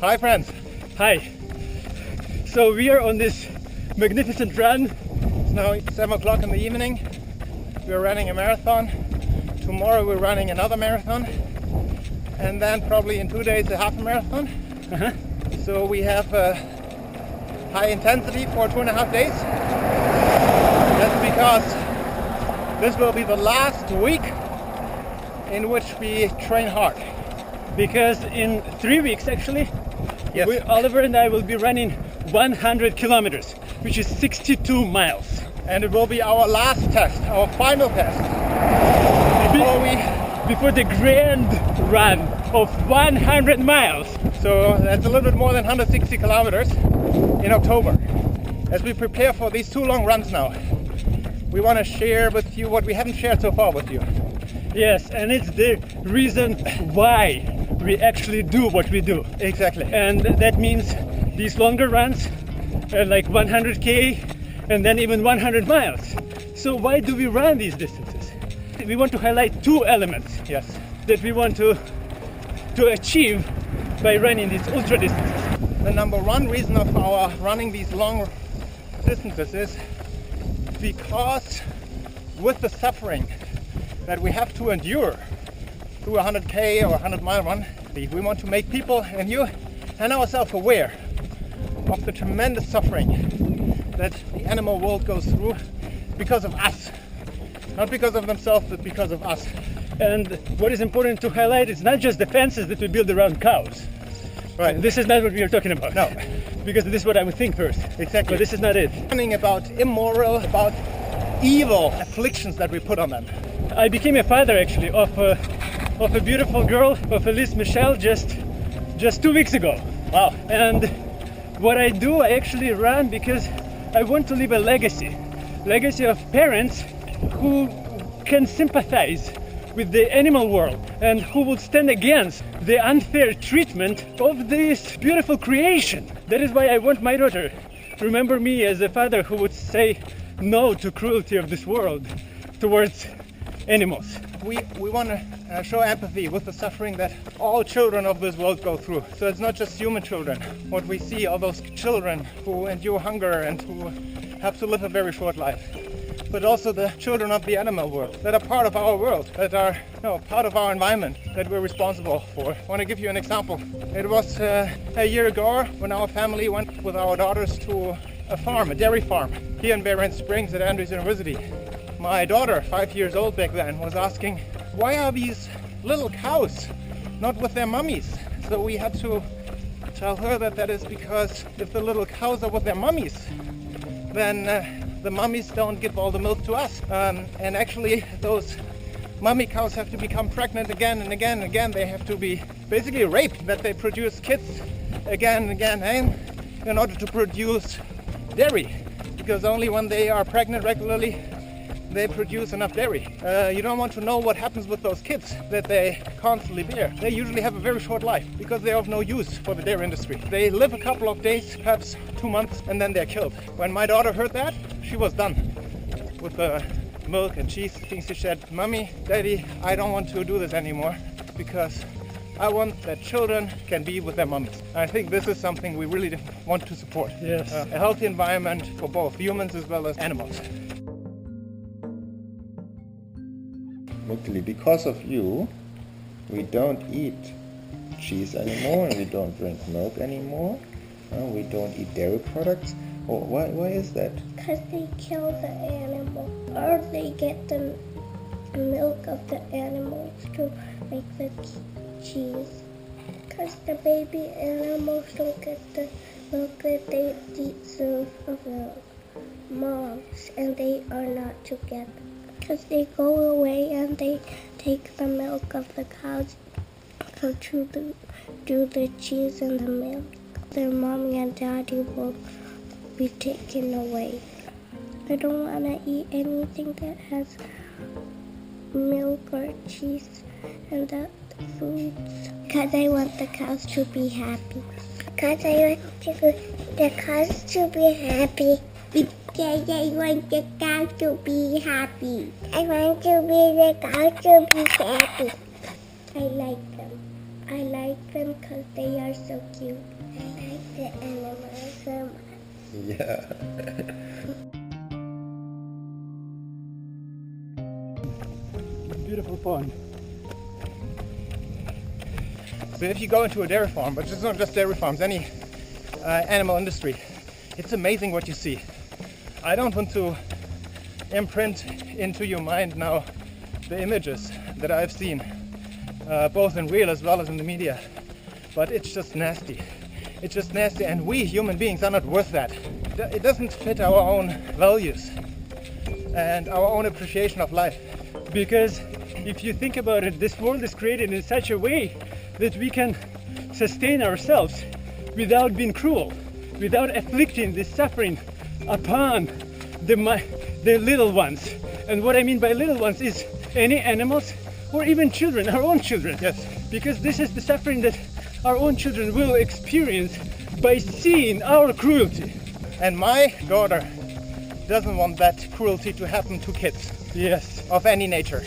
Hi friends. Hi. So we are on this magnificent run. It's now 7 o'clock in the evening. We're running a marathon. Tomorrow we're running another marathon. And then probably in 2 days a half a marathon. So we have high intensity for 2.5 days. That's because this will be the last week in which we train hard. Because in 3 weeks actually, Yes. Oliver and I will be running 100 kilometers, which is 62 miles. And it will be our last test, our final test. Before the grand run of 100 miles. So that's a little bit more than 160 kilometers in October. As we prepare for these 2 long runs now, we want to share with you what we haven't shared so far with you. Yes, and it's the reason why we actually do what we do. Exactly. And that means these longer runs, like 100k and then even 100 miles. So why do we run these distances? We want to highlight 2 elements, Yes. that we want to achieve by running these ultra distances. The number one reason of our running these long distances is because with the suffering that we have to endure through a 100k or 100-mile run, we want to make people and you and ourselves aware of the tremendous suffering that the animal world goes through because of us. Not because of themselves, but because of us. And what is important to highlight is not just the fences that we build around cows. Right. This is not what we are talking about. No. Because this is what I would think first. Exactly. But this is not it. Learning about immoral, about evil afflictions that we put on them. I became a father actually of a beautiful girl, of Elise Michelle, just 2 weeks ago. Wow. And what I do, I actually run because I want to leave a legacy of parents who can sympathize with the animal world and who would stand against the unfair treatment of this beautiful creation. That is why I want my daughter to remember me as a father who would say no to cruelty of this world towards animals. We want to show empathy with the suffering that all children of this world go through. So it's not just human children. What we see are those children who endure hunger and who have to live a very short life. But also the children of the animal world that are part of our world, that are part of our environment that we're responsible for. I want to give you an example. It was a year ago when our family went with our daughters to a farm, a dairy farm, here in Berrien Springs at Andrews University. My daughter, 5 years old back then, was asking, why are these little cows not with their mummies? So we had to tell her that is because if the little cows are with their mummies, then the mummies don't give all the milk to us. And actually those mummy cows have to become pregnant again and again and again. They have to be basically raped, that they produce kids again and again in order to produce dairy. Because only when they are pregnant regularly, they produce enough dairy. You don't want to know what happens with those kids that they constantly bear. They usually have a very short life because they're of no use for the dairy industry. They live a couple of days, perhaps 2 months, and then they're killed. When my daughter heard that, she was done with the milk and cheese. She said, Mommy, Daddy, I don't want to do this anymore because I want that children can be with their mummies. I think this is something we really want to support. Yes. A healthy environment for both humans as well as animals. Luckily, because of you, we don't eat cheese anymore and we don't drink milk anymore. We don't eat dairy products. Oh, why is that? Because they kill the animal, or they get the milk of the animals to make the cheese. Because the baby animals don't get the milk that they deserve of the moms, and they are not together. Because they go away and they take the milk of the cows to do the cheese and the milk. Their mommy and daddy will be taken away. I don't want to eat anything that has milk or cheese and the foods. Because I want the cows to be happy. Because I want the cows to be happy. Because I want the cows to be happy. I want the cows to be happy. I like them. I like them because they are so cute. like the animals so much. Yeah. Beautiful pond. So if you go into a dairy farm, but it's not just dairy farms, any animal industry, it's amazing what you see. I don't want to imprint into your mind now the images that I've seen, both in real as well as in the media, but it's just nasty. It's just nasty, and we human beings are not worth that. It doesn't fit our own values and our own appreciation of life. Because if you think about it, this world is created in such a way that we can sustain ourselves without being cruel, without afflicting this suffering upon the little ones. And what I mean by little ones is any animals or even children, our own children. Yes. Because this is the suffering that our own children will experience by seeing our cruelty. And my daughter doesn't want that cruelty to happen to kids. Yes. Of any nature,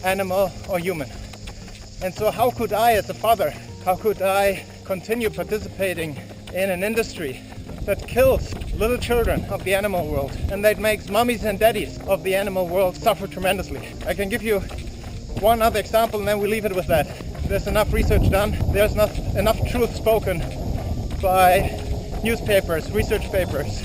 animal or human. And so how could I, as a father, how could I continue participating in an industry that kills little children of the animal world and that makes mummies and daddies of the animal world suffer tremendously? I can give you one other example and then we leave it with that. There's enough research done, there's not enough truth spoken by newspapers, research papers,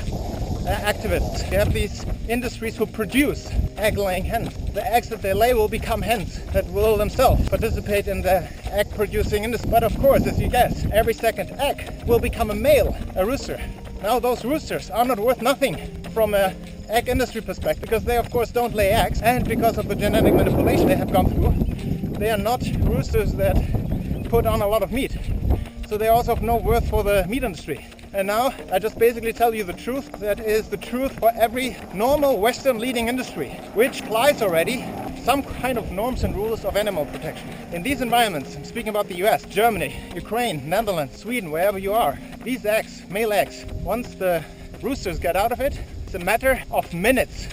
activists. You have these industries who produce egg-laying hens. The eggs that they lay will become hens that will themselves participate in the egg-producing industry. But of course, as you guess, every second egg will become a male, a rooster. Now those roosters are not worth nothing from an egg industry perspective because they of course don't lay eggs, and because of the genetic manipulation they have gone through, they are not roosters that put on a lot of meat. So they also have no worth for the meat industry. And now I just basically tell you the truth that is the truth for every normal Western leading industry, which applies already some kind of norms and rules of animal protection. In these environments, I'm speaking about the US, Germany, Ukraine, Netherlands, Sweden, wherever you are, these eggs, male eggs, once the roosters get out of it, it's a matter of minutes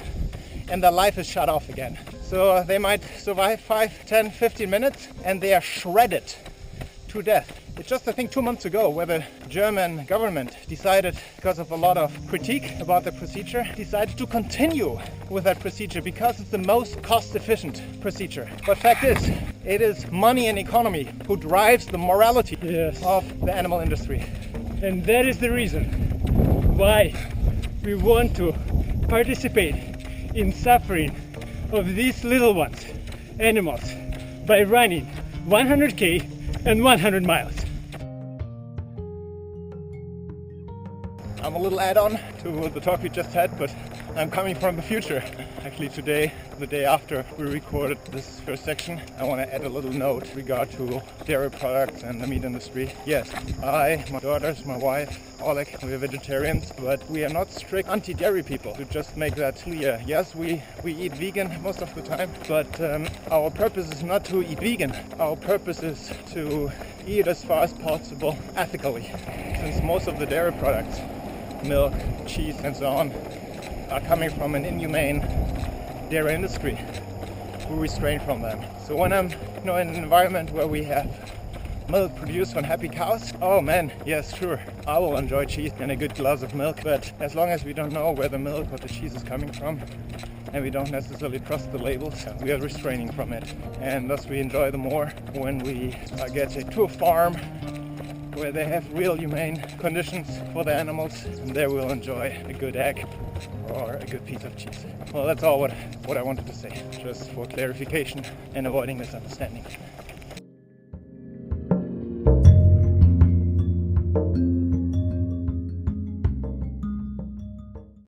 and their life is shut off again. So they might survive 5, 10, 15 minutes and they are shredded to death. It's just, I think, 2 months ago where the German government decided, because of a lot of critique about the procedure, decided to continue with that procedure because it's the most cost-efficient procedure. But fact is, it is money and economy who drives the morality Yes. of the animal industry. And that is the reason why we want to participate in suffering of these little ones, animals, by running 100k and 100 miles. I'm a little add-on to the talk we just had, but I'm coming from the future. Actually today, the day after we recorded this first section, I want to add a little note with regard to dairy products and the meat industry. Yes, I, my daughters, my wife, Oleg, we are vegetarians, but we are not strict anti-dairy people, to just make that clear. Yes, we eat vegan most of the time, but our purpose is not to eat vegan. Our purpose is to eat as far as possible ethically, since most of the dairy products, milk, cheese and so on, are coming from an inhumane dairy industry. We restrain from them. So when I'm in an environment where we have milk produced from happy cows, oh man, yes, sure, I will enjoy cheese and a good glass of milk, but as long as we don't know where the milk or the cheese is coming from and we don't necessarily trust the labels, we are restraining from it. And thus we enjoy the more when we get to a farm where they have real humane conditions for the animals, and there we'll enjoy a good egg or a good piece of cheese. Well, that's all what I wanted to say, just for clarification and avoiding misunderstanding.